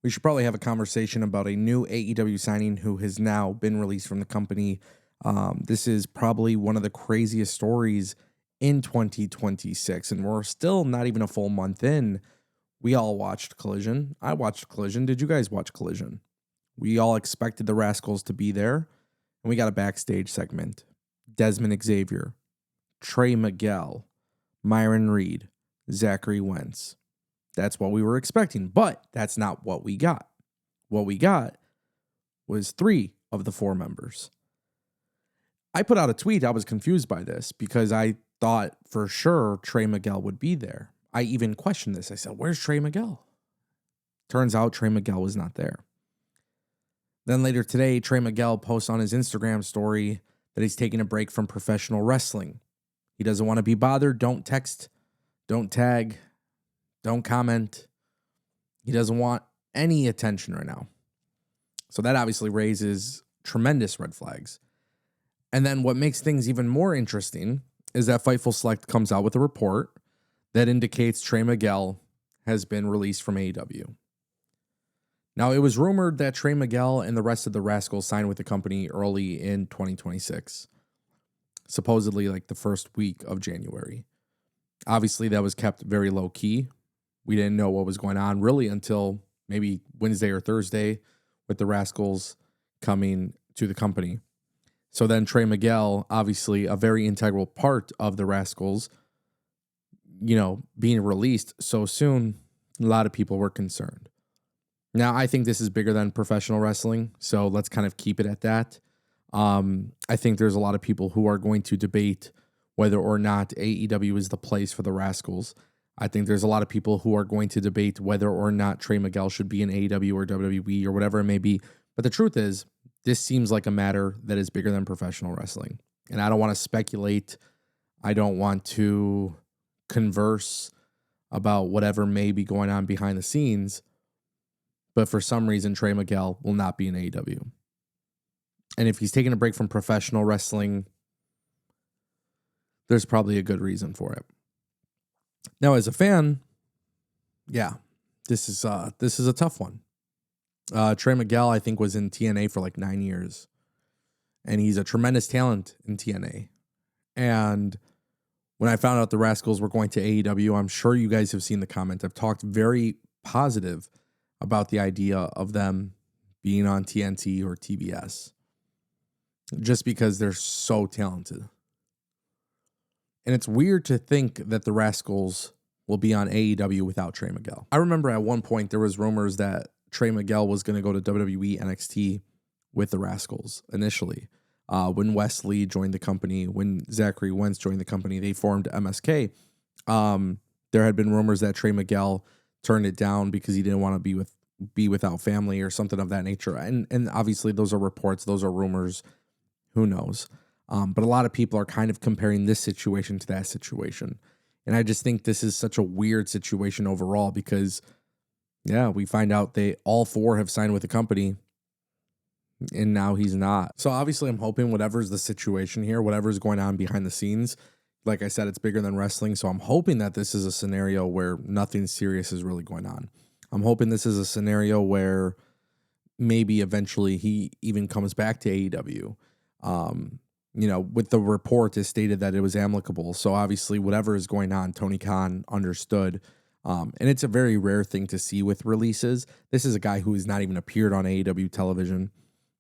we should probably have a conversation about a new AEW signing who has now been released from the company. This is probably one of the craziest stories in 2026, and we're still not even a full month in. We all watched Collision. I watched Collision. Did you guys watch Collision? We all expected the Rascals to be there, and we got a backstage segment. Desmond Xavier, Trey Miguel, Myron Reed, Zachary Wentz. That's what we were expecting, but that's not what we got. What we got was 3 of the 4 members. I put out a tweet. I was confused by this because I thought for sure Trey Miguel would be there. I even questioned this. I said, where's Trey Miguel? Turns out Trey Miguel was not there. Then later today, Trey Miguel posts on his Instagram story that he's taking a break from professional wrestling. He doesn't want to be bothered. Don't text, don't tag, don't comment. He doesn't want any attention right now. So that obviously raises tremendous red flags. And then what makes things even more interesting is that Fightful Select comes out with a report that indicates Trey Miguel has been released from AEW. Now, it was rumored that Trey Miguel and the rest of the Rascals signed with the company early in 2026, supposedly like the first week of January. Obviously, that was kept very low key. We didn't know what was going on really until maybe Wednesday or Thursday with the Rascals coming to the company. So then Trey Miguel, obviously a very integral part of the Rascals, being released so soon, a lot of people were concerned. Now, I think this is bigger than professional wrestling, so let's kind of keep it at that. I think there's a lot of people who are going to debate whether or not AEW is the place for the Rascals. I think there's a lot of people who are going to debate whether or not Trey Miguel should be in AEW or WWE or whatever it may be. But the truth is, this seems like a matter that is bigger than professional wrestling. And I don't want to speculate. I don't want to converse about whatever may be going on behind the scenes. But for some reason, Trey Miguel will not be in AEW. And if he's taking a break from professional wrestling, there's probably a good reason for it. Now, as a fan, this is a tough one. Trey Miguel, I think, was in TNA for like 9 years. And he's a tremendous talent in TNA. And when I found out the Rascals were going to AEW, I'm sure you guys have seen the comment. I've talked very positive about the idea of them being on TNT or TBS just because they're so talented. And it's weird to think that the Rascals will be on AEW without Trey Miguel. I remember at one point there was rumors that Trey Miguel was going to go to WWE NXT with the Rascals initially. When Wesley joined the company, when Zachary Wentz joined the company, they formed MSK. There had been rumors that Trey Miguel turned it down because he didn't want to be without family or something of that nature. And obviously those are reports, those are rumors. Who knows? But a lot of people are kind of comparing this situation to that situation. And I just think this is such a weird situation overall because, we find out they all 4 have signed with the company and now he's not. So obviously I'm hoping whatever's the situation here, whatever's going on behind the scenes, like I said, it's bigger than wrestling. So I'm hoping that this is a scenario where nothing serious is really going on. I'm hoping this is a scenario where maybe eventually he even comes back to AEW. With the report, it stated that it was amicable. So obviously whatever is going on, Tony Khan understood. And it's a very rare thing to see with releases. This is a guy who has not even appeared on AEW television.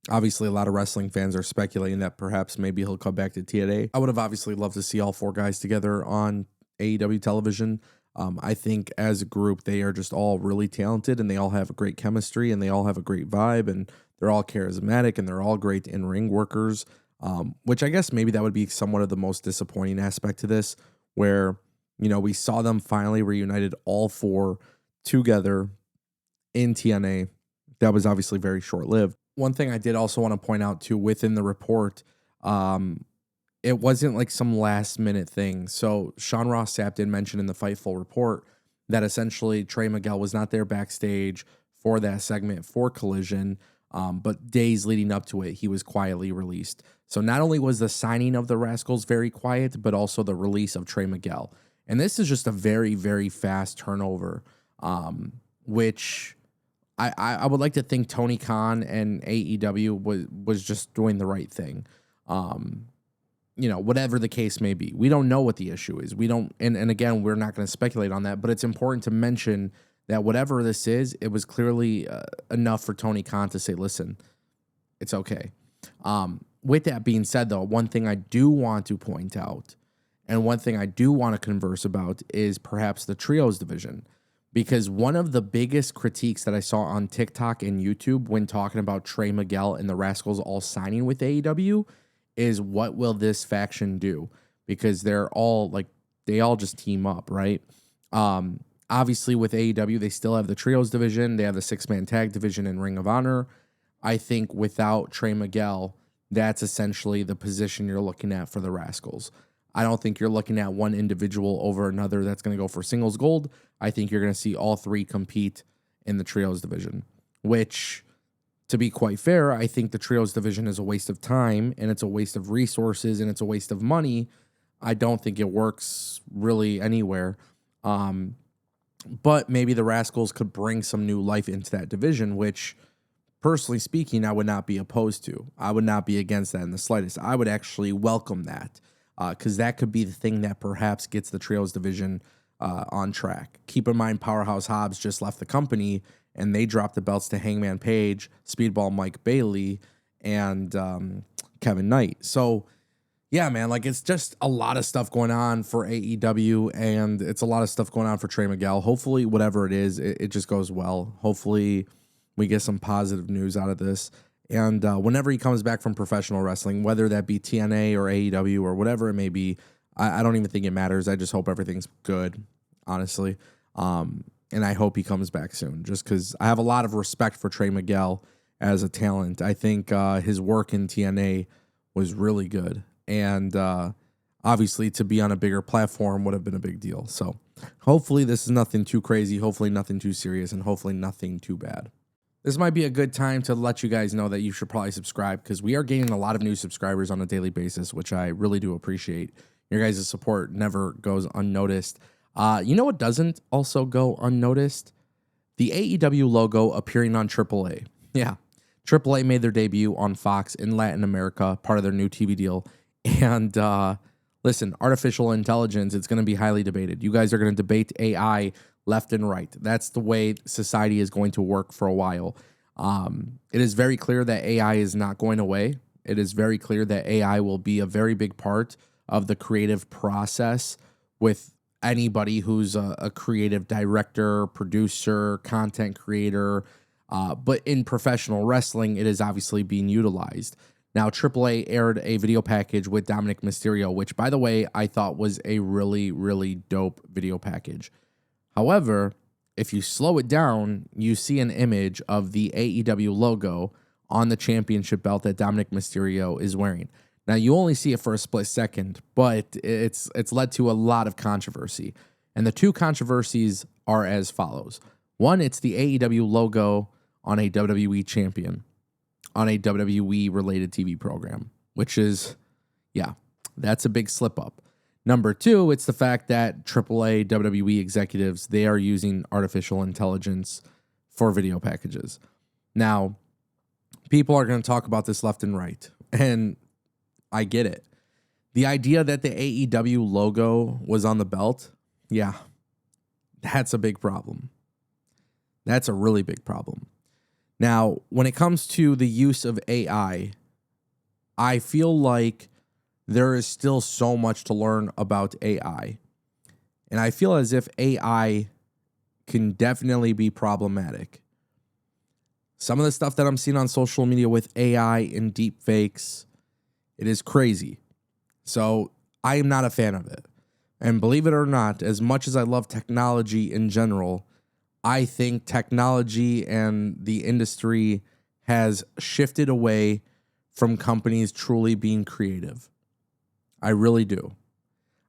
Obviously, a lot of wrestling fans are speculating that perhaps maybe he'll come back to TNA. I would have obviously loved to see all 4 guys together on AEW television. I think as a group, they are just all really talented and they all have a great chemistry and they all have a great vibe and they're all charismatic and they're all great in-ring workers, which I guess maybe that would be somewhat of the most disappointing aspect to this, where, we saw them finally reunited all 4 together in TNA. That was obviously very short-lived. One thing I did also want to point out too within the report, it wasn't like some last minute thing. So Sean Ross Sapp did mention in the Fightful report that essentially Trey Miguel was not there backstage for that segment for Collision, but days leading up to it, he was quietly released. So not only was the signing of the Rascals very quiet, but also the release of Trey Miguel. And this is just a very, very fast turnover, which I would like to think Tony Khan and AEW was just doing the right thing. Whatever the case may be. We don't know what the issue is. We don't, and again, we're not going to speculate on that, but it's important to mention that whatever this is, it was clearly enough for Tony Khan to say, listen, it's okay. With that being said, though, one thing I do want to point out and one thing I do want to converse about is perhaps the trios division. Because one of the biggest critiques that I saw on TikTok and YouTube when talking about Trey Miguel and the Rascals all signing with AEW is, what will this faction do? Because they're all like, they all just team up, right? Obviously with AEW, they still have the trios division. They have the 6-man tag division in Ring of Honor. I think without Trey Miguel, that's essentially the position you're looking at for the Rascals. I don't think you're looking at one individual over another that's going to go for singles gold. I think you're going to see all three compete in the trios division, which, to be quite fair, I think the trios division is a waste of time and it's a waste of resources and it's a waste of money. I don't think it works really anywhere. But maybe the Rascals could bring some new life into that division, which, personally speaking, I would not be opposed to. I would not be against that in the slightest. I would actually welcome that. Because that could be the thing that perhaps gets the trios division on track. Keep in mind, Powerhouse Hobbs just left the company, and they dropped the belts to Hangman Page, Speedball Mike Bailey, and Kevin Knight. So, yeah, man, like, it's just a lot of stuff going on for AEW, and it's a lot of stuff going on for Trey Miguel. Hopefully, whatever it is, it just goes well. Hopefully, we get some positive news out of this. And whenever he comes back from professional wrestling, whether that be TNA or AEW or whatever it may be, I don't even think it matters. I just hope everything's good, honestly. And I hope he comes back soon, just because I have a lot of respect for Trey Miguel as a talent. I think his work in TNA was really good. And obviously, to be on a bigger platform would have been a big deal. So hopefully this is nothing too crazy, hopefully nothing too serious, and hopefully nothing too bad. This might be a good time to let you guys know that you should probably subscribe, because we are gaining a lot of new subscribers on a daily basis, which I really do appreciate. Your guys' support never goes unnoticed. You know what doesn't also go unnoticed? The AEW logo appearing on AAA. Yeah, AAA made their debut on Fox in Latin America, part of their new TV deal. And listen, artificial intelligence, it's going to be highly debated. You guys are going to debate AI left and right. That's the way society is going to work for a while. It is very clear that AI is not going away. It is very clear that AI will be a very big part of the creative process with anybody who's a creative director, producer, content creator. But in professional wrestling, it is obviously being utilized. Now, AAA aired a video package with Dominic Mysterio, which, by the way, I thought was a really, really dope video package. However, if you slow it down, you see an image of the AEW logo on the championship belt that Dominic Mysterio is wearing. Now, you only see it for a split second, but it's led to a lot of controversy. And the two controversies are as follows. One, it's the AEW logo on a WWE champion, on a WWE-related TV program, which is, yeah, that's a big slip-up. Number two, it's the fact that AAA WWE executives, they are using artificial intelligence for video packages. Now, people are going to talk about this left and right, and I get it. The idea that the AEW logo was on the belt, yeah, that's a big problem. That's a really big problem. Now, when it comes to the use of AI, I feel like there is still so much to learn about AI. And I feel as if AI can definitely be problematic. Some of the stuff that I'm seeing on social media with AI and deep fakes, it is crazy. So I am not a fan of it. And believe it or not, as much as I love technology in general, I think technology and the industry has shifted away from companies truly being creative. I really do.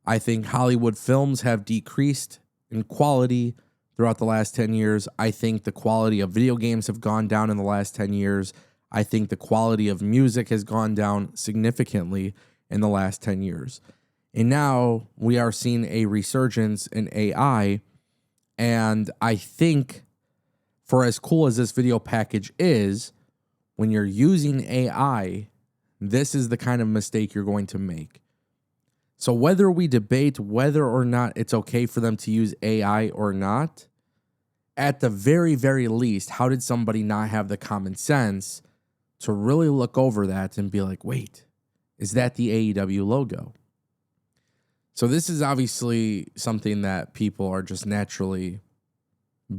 I think Hollywood films have decreased in quality throughout the last 10 years. I think the quality of video games have gone down in the last 10 years. I think the quality of music has gone down significantly in the last 10 years. And now we are seeing a resurgence in AI. And I think for as cool as this video package is, when you're using AI, this is the kind of mistake you're going to make. So whether we debate whether or not it's okay for them to use AI or not, at the very, very least, how did somebody not have the common sense to really look over that and be like, wait, is that the AEW logo? So this is obviously something that people are just naturally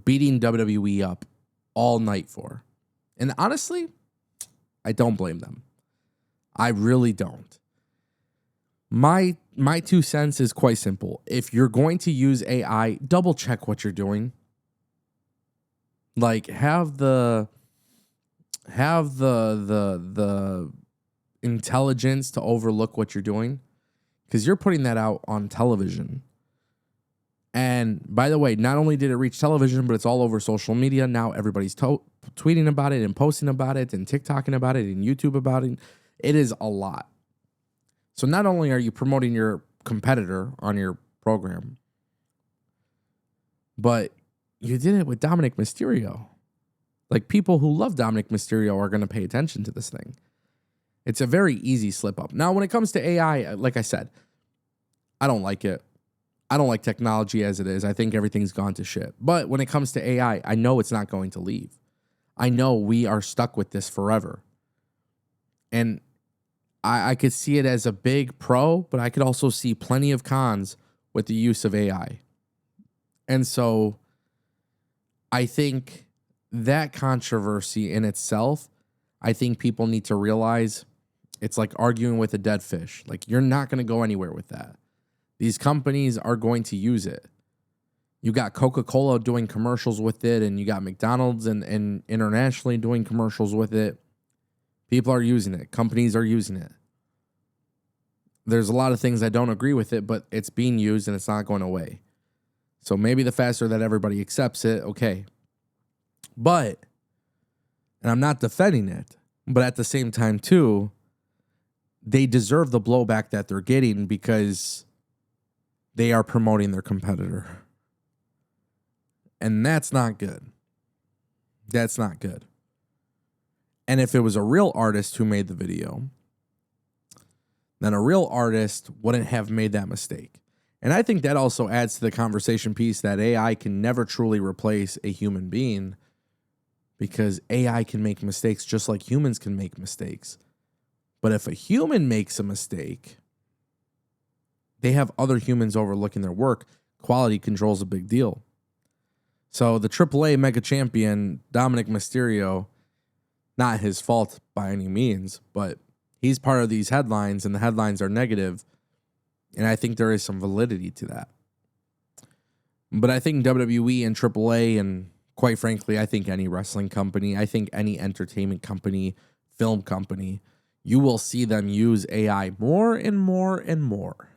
beating WWE up all night for. And honestly, I don't blame them. I really don't. My 2 cents is quite simple. If you're going to use AI, double check what you're doing. Like have the intelligence to overlook what you're doing, because you're putting that out on television. And by the way, not only did it reach television, but it's all over social media. Now everybody's tweeting about it and posting about it and TikToking about it and YouTube about it. It is a lot. So not only are you promoting your competitor on your program, but you did it with Dominic Mysterio. Like, people who love Dominic Mysterio are going to pay attention to this thing. It's a very easy slip up. Now, when it comes to AI, like I said, I don't like it. I don't like technology as it is. I think everything's gone to shit. But when it comes to AI, I know it's not going to leave. I know we are stuck with this forever. And I could see it as a big pro, but I could also see plenty of cons with the use of AI. And so I think that controversy in itself, I think people need to realize it's like arguing with a dead fish. Like, you're not going to go anywhere with that. These companies are going to use it. You got Coca-Cola doing commercials with it, and you got McDonald's and internationally doing commercials with it. People are using it. Companies are using it. There's a lot of things I don't agree with it, but it's being used and it's not going away. So maybe the faster that everybody accepts it, okay. But, and I'm not defending it, but at the same time too, they deserve the blowback that they're getting because they are promoting their competitor. And that's not good. That's not good. And if it was a real artist who made the video, then a real artist wouldn't have made that mistake. And I think that also adds to the conversation piece that AI can never truly replace a human being, because AI can make mistakes just like humans can make mistakes. But if a human makes a mistake, they have other humans overlooking their work. Quality control is a big deal. So the AAA mega champion, Dominic Mysterio, not his fault by any means, but he's part of these headlines, and the headlines are negative. And I think there is some validity to that. But I think WWE and AAA, and quite frankly, I think any wrestling company, I think any entertainment company, film company, you will see them use AI more and more and more.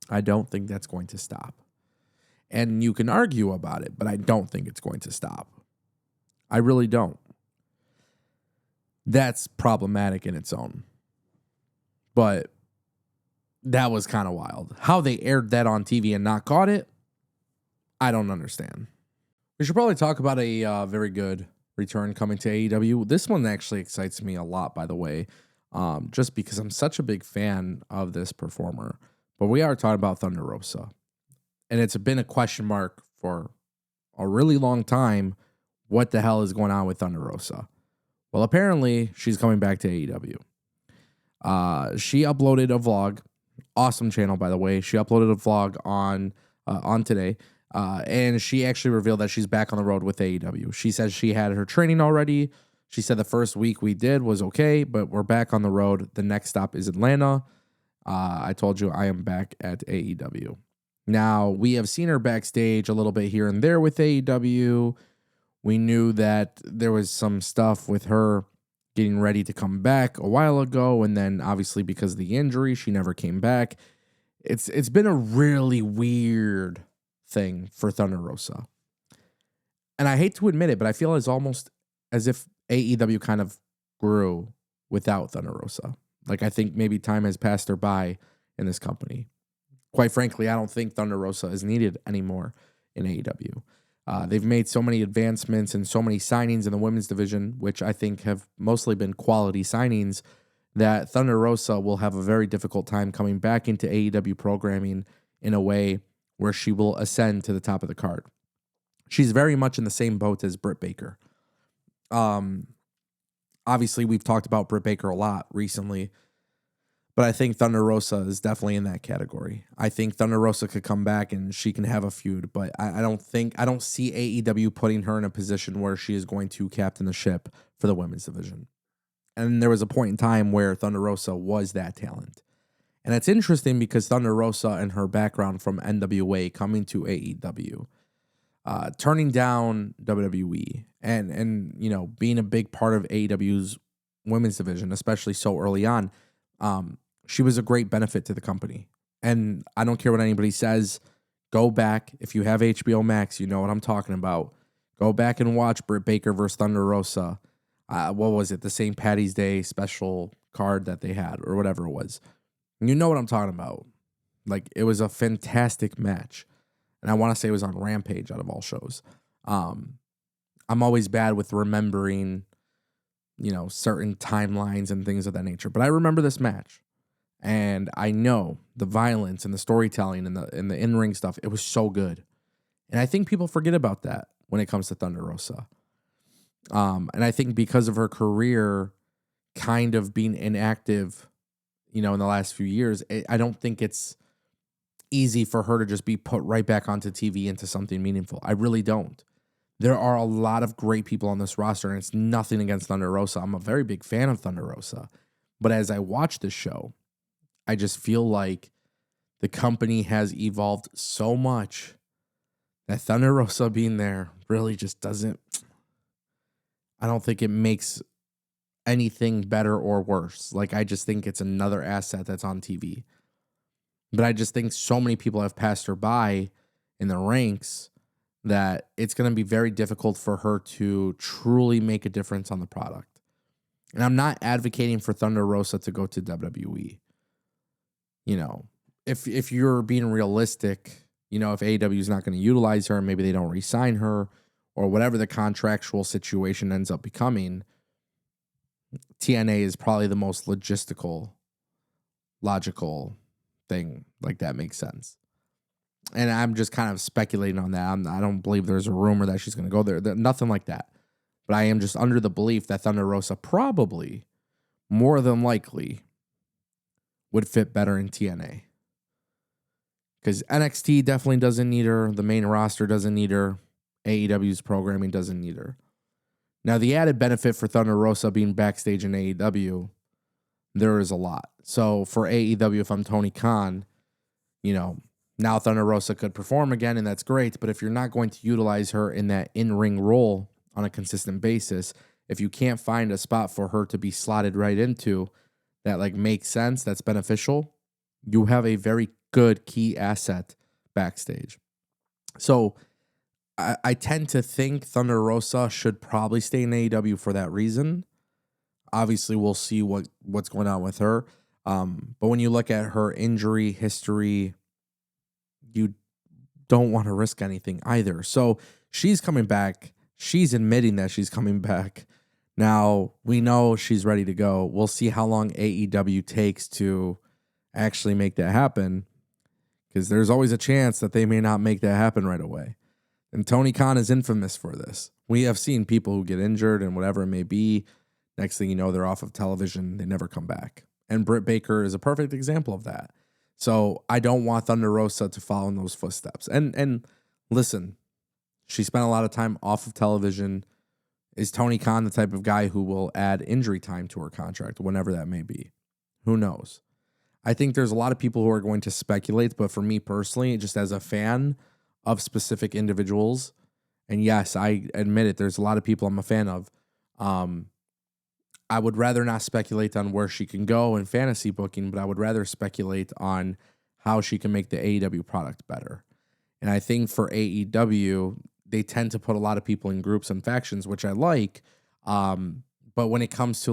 I don't think that's going to stop. And you can argue about it, but I don't think it's going to stop. I really don't. That's problematic in its own. But that was kind of wild. How they aired that on TV and not caught it, I don't understand. We should probably talk about a very good return coming to AEW. This one actually excites me a lot, by the way, just because I'm such a big fan of this performer. But we are talking about Thunder Rosa. And it's been a question mark for a really long time. What the hell is going on with Thunder Rosa? Well, apparently she's coming back to AEW. She uploaded a vlog. Awesome channel, by the way. She uploaded a vlog on today. And she actually revealed that she's back on the road with AEW. She says she had her training already. She said the first week we did was okay, but we're back on the road. The next stop is Atlanta. I told you I am back at AEW. Now, we have seen her backstage a little bit here and there with AEW. We knew that there was some stuff with her getting ready to come back a while ago, and then obviously because of the injury, she never came back. It's been a really weird thing for Thunder Rosa. And I hate to admit it, but I feel it's almost as if AEW kind of grew without Thunder Rosa. Like, I think maybe time has passed her by in this company. Quite frankly, I don't think Thunder Rosa is needed anymore in AEW. They've made so many advancements and so many signings in the women's division, which I think have mostly been quality signings, that Thunder Rosa will have a very difficult time coming back into AEW programming in a way where she will ascend to the top of the card. She's very much in the same boat as Britt Baker. Obviously, we've talked about Britt Baker a lot recently, but I think Thunder Rosa is definitely in that category. I think Thunder Rosa could come back and she can have a feud, but I don't see AEW putting her in a position where she is going to captain the ship for the women's division. And there was a point in time where Thunder Rosa was that talent. And it's interesting because Thunder Rosa and her background from NWA coming to AEW, turning down WWE and being a big part of AEW's women's division, especially so early on, she was a great benefit to the company. And I don't care what anybody says. Go back. If you have HBO Max, you know what I'm talking about. Go back and watch Britt Baker versus Thunder Rosa. What was it? The St. Patty's Day special card that they had or whatever it was. You know what I'm talking about. Like, it was a fantastic match. And I want to say it was on Rampage out of all shows. I'm always bad with remembering, certain timelines and things of that nature. But I remember this match. And I know the violence and the storytelling and the in-ring stuff, it was so good. And I think people forget about that when it comes to Thunder Rosa. And I think because of her career kind of being inactive, in the last few years, I don't think it's easy for her to just be put right back onto TV into something meaningful. I really don't. There are a lot of great people on this roster, and it's nothing against Thunder Rosa. I'm a very big fan of Thunder Rosa. But as I watch this show, I just feel like the company has evolved so much that Thunder Rosa being there really just doesn't, I don't think it makes anything better or worse. Like, I just think it's another asset that's on TV. But I just think so many people have passed her by in the ranks that it's going to be very difficult for her to truly make a difference on the product. And I'm not advocating for Thunder Rosa to go to WWE. If you're being realistic, if AEW is not going to utilize her, maybe they don't re-sign her, or whatever the contractual situation ends up becoming, TNA is probably the most logical thing. Like, that makes sense. And I'm just kind of speculating on that. I don't believe there's a rumor that she's going to go there. Nothing like that. But I am just under the belief that Thunder Rosa probably, more than likely, would fit better in TNA. Because NXT definitely doesn't need her. The main roster doesn't need her. AEW's programming doesn't need her. Now, the added benefit for Thunder Rosa being backstage in AEW, there is a lot. So for AEW, if I'm Tony Khan, now Thunder Rosa could perform again, and that's great. But if you're not going to utilize her in that in-ring role on a consistent basis, if you can't find a spot for her to be slotted right into that makes sense, that's beneficial, you have a very good key asset backstage. So I tend to think Thunder Rosa should probably stay in AEW for that reason. Obviously, we'll see what's going on with her. But when you look at her injury history, you don't want to risk anything either. So she's coming back. She's admitting that she's coming back. Now, we know she's ready to go. We'll see how long AEW takes to actually make that happen, because there's always a chance that they may not make that happen right away. And Tony Khan is infamous for this. We have seen people who get injured and whatever it may be. Next thing you know, they're off of television. They never come back. And Britt Baker is a perfect example of that. So I don't want Thunder Rosa to follow in those footsteps. And listen, she spent a lot of time off of television. Is Tony Khan the type of guy who will add injury time to her contract, whenever that may be? Who knows? I think there's a lot of people who are going to speculate, but for me personally, just as a fan of specific individuals, and yes, I admit it, there's a lot of people I'm a fan of, I would rather not speculate on where she can go in fantasy booking, but I would rather speculate on how she can make the AEW product better. And I think for AEW, they tend to put a lot of people in groups and factions, which I like. But when it comes to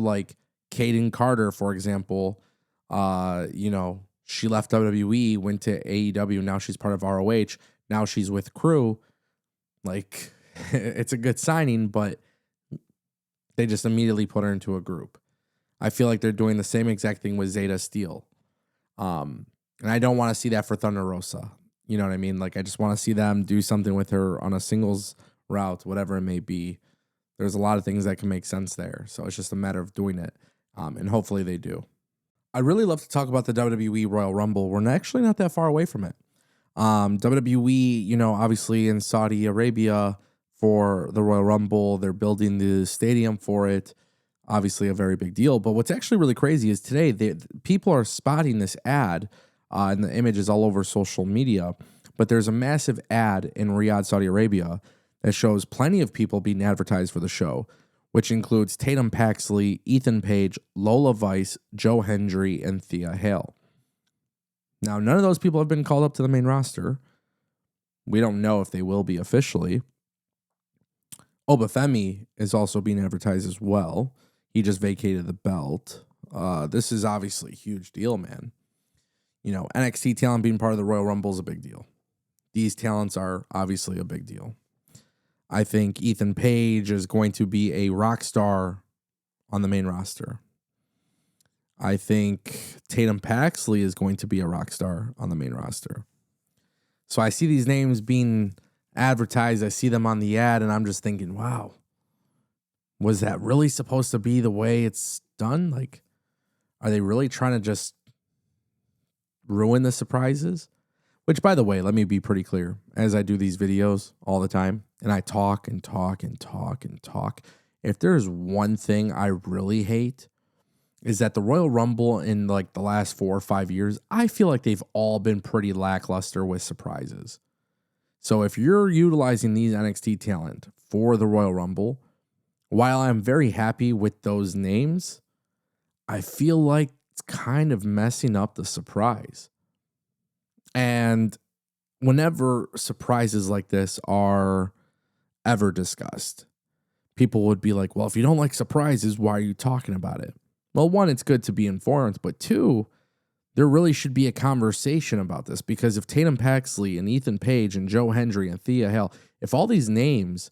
Kaden Carter, for example, she left WWE, went to AEW. Now she's part of ROH. Now she's with Crew. Like, it's a good signing, but they just immediately put her into a group. I feel like they're doing the same exact thing with Zeta Steel. And I don't want to see that for Thunder Rosa. You know what I mean? Like, I just want to see them do something with her on a singles route, whatever it may be. There's a lot of things that can make sense there. So it's just a matter of doing it. And hopefully they do. I'd really love to talk about the WWE Royal Rumble. We're actually not that far away from it. WWE, you know, obviously in Saudi Arabia for the Royal Rumble, they're building the stadium for it. Obviously a very big deal. But what's actually really crazy is today, people are spotting this ad, and the image is all over social media. But there's a massive ad in Riyadh, Saudi Arabia, that shows plenty of people being advertised for the show, which includes Tatum Paxley, Ethan Page, Lola Vice, Joe Hendry, and Thea Hale. Now, none of those people have been called up to the main roster. We don't know if they will be officially. Obafemi is also being advertised as well. He just vacated the belt. This is obviously a huge deal, man. You know, NXT talent being part of the Royal Rumble is a big deal. These talents are obviously a big deal. I think Ethan Page is going to be a rock star on the main roster. I think Tatum Paxley is going to be a rock star on the main roster. So I see these names being advertised. I see them on the ad, and I'm just thinking, wow, was that really supposed to be the way it's done? Like, are they really trying to just ruin the surprises? Which, by the way, let me be pretty clear. As I do these videos all the time, and I talk and talk and talk and talk, if there's one thing I really hate, is that the Royal Rumble in like the last 4 or 5 years, I feel like they've all been pretty lackluster with surprises. So if you're utilizing these NXT talent for the Royal Rumble, while I'm very happy with those names, I feel like it's kind of messing up the surprise. And whenever surprises like this are ever discussed, people would be like, well, if you don't like surprises, why are you talking about it? Well, one, it's good to be informed, but two, there really should be a conversation about this, because if Tatum Paxley and Ethan Page and Joe Hendry and Thea Hale, if all these names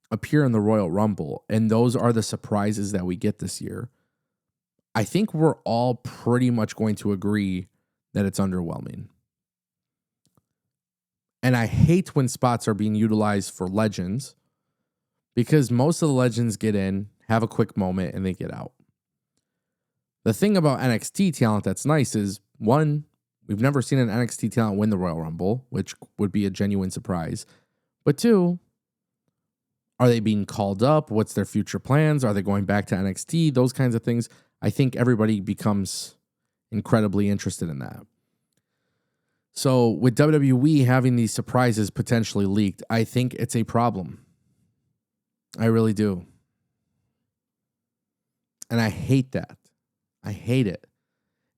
appear in the Royal Rumble and those are the surprises that we get this year, I think we're all pretty much going to agree that it's underwhelming. And I hate when spots are being utilized for legends, because most of the legends get in, have a quick moment, and they get out. The thing about NXT talent that's nice is, one, we've never seen an NXT talent win the Royal Rumble, which would be a genuine surprise. But two, are they being called up? What's their future plans? Are they going back to NXT? Those kinds of things. I think everybody becomes incredibly interested in that. So with WWE having these surprises potentially leaked, I think it's a problem. I really do. And I hate that. I hate it.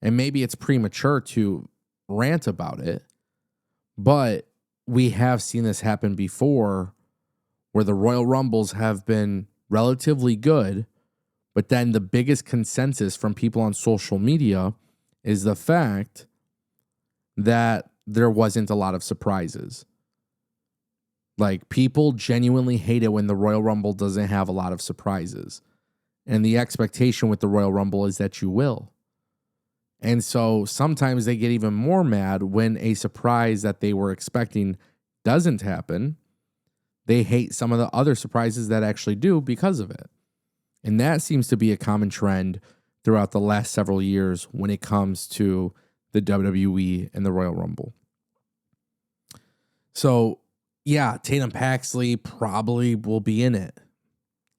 And maybe it's premature to rant about it, but we have seen this happen before, where the Royal Rumbles have been relatively good, but then the biggest consensus from people on social media is the fact that there wasn't a lot of surprises. Like, people genuinely hate it when the Royal Rumble doesn't have a lot of surprises. And the expectation with the Royal Rumble is that you will. And so sometimes they get even more mad when a surprise that they were expecting doesn't happen. They hate some of the other surprises that actually do because of it. And that seems to be a common trend throughout the last several years when it comes to the WWE and the Royal Rumble. So, yeah, Tatum Paxley probably will be in it.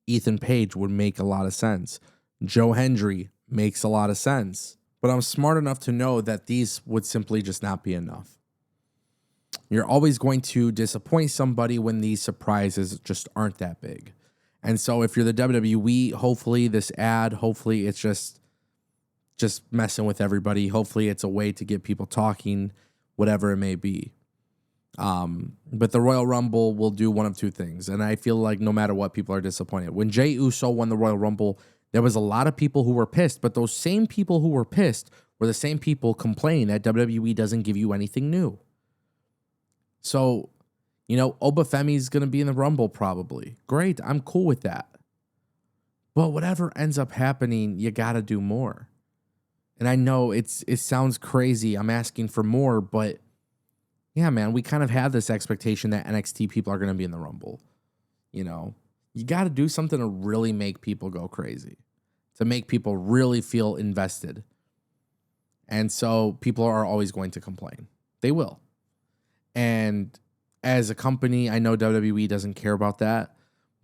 Ethan Page would make a lot of sense. Joe Hendry makes a lot of sense. But I'm smart enough to know that these would simply just not be enough. You're always going to disappoint somebody when these surprises just aren't that big. And so if you're the WWE, hopefully this ad, hopefully it's just messing with everybody. Hopefully it's a way to get people talking, whatever it may be. But the Royal Rumble will do one of two things. And I feel like no matter what, people are disappointed. When Jey Uso won the Royal Rumble, there was a lot of people who were pissed. But those same people who were pissed were the same people complaining that WWE doesn't give you anything new. So, Obafemi's going to be in the Rumble probably. Great. I'm cool with that. But whatever ends up happening, you got to do more. And I know it sounds crazy. I'm asking for more, but yeah, man, we kind of had this expectation that NXT people are going to be in the Rumble. You got to do something to really make people go crazy, to make people really feel invested. And so people are always going to complain. They will. And as a company, I know WWE doesn't care about that,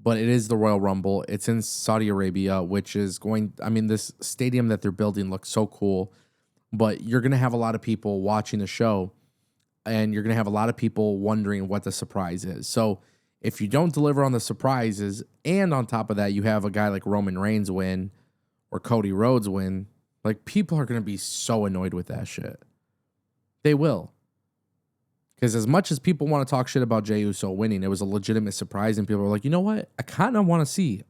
but it is the Royal Rumble. It's in Saudi Arabia, which is this stadium that they're building looks so cool, but you're going to have a lot of people watching the show, and you're going to have a lot of people wondering what the surprise is. So if you don't deliver on the surprises, and on top of that, you have a guy like Roman Reigns win or Cody Rhodes win, like, people are going to be so annoyed with that shit. They will. Because as much as people want to talk shit about Jey Uso winning, it was a legitimate surprise, and people were like, you know what? I kind of want to see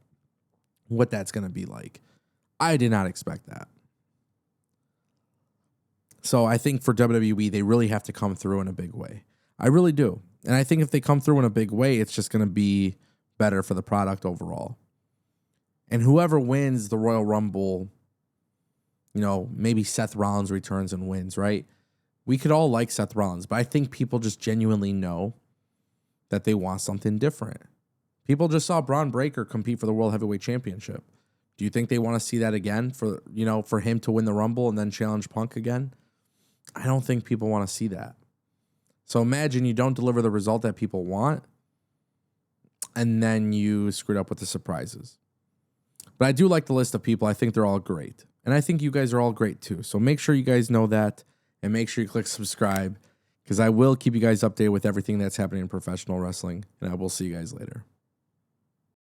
what that's going to be like. I did not expect that. So I think for WWE, they really have to come through in a big way. I really do. And I think if they come through in a big way, it's just going to be better for the product overall. And whoever wins the Royal Rumble, maybe Seth Rollins returns and wins, right? We could all like Seth Rollins, but I think people just genuinely know that they want something different. People just saw Braun Breaker compete for the World Heavyweight Championship. Do you think they want to see that again for him to win the Rumble and then challenge Punk again? I don't think people want to see that. So imagine you don't deliver the result that people want, and then you screwed up with the surprises. But I do like the list of people. I think they're all great. And I think you guys are all great too. So make sure you guys know that, and make sure you click subscribe, because I will keep you guys updated with everything that's happening in professional wrestling, and I will see you guys later.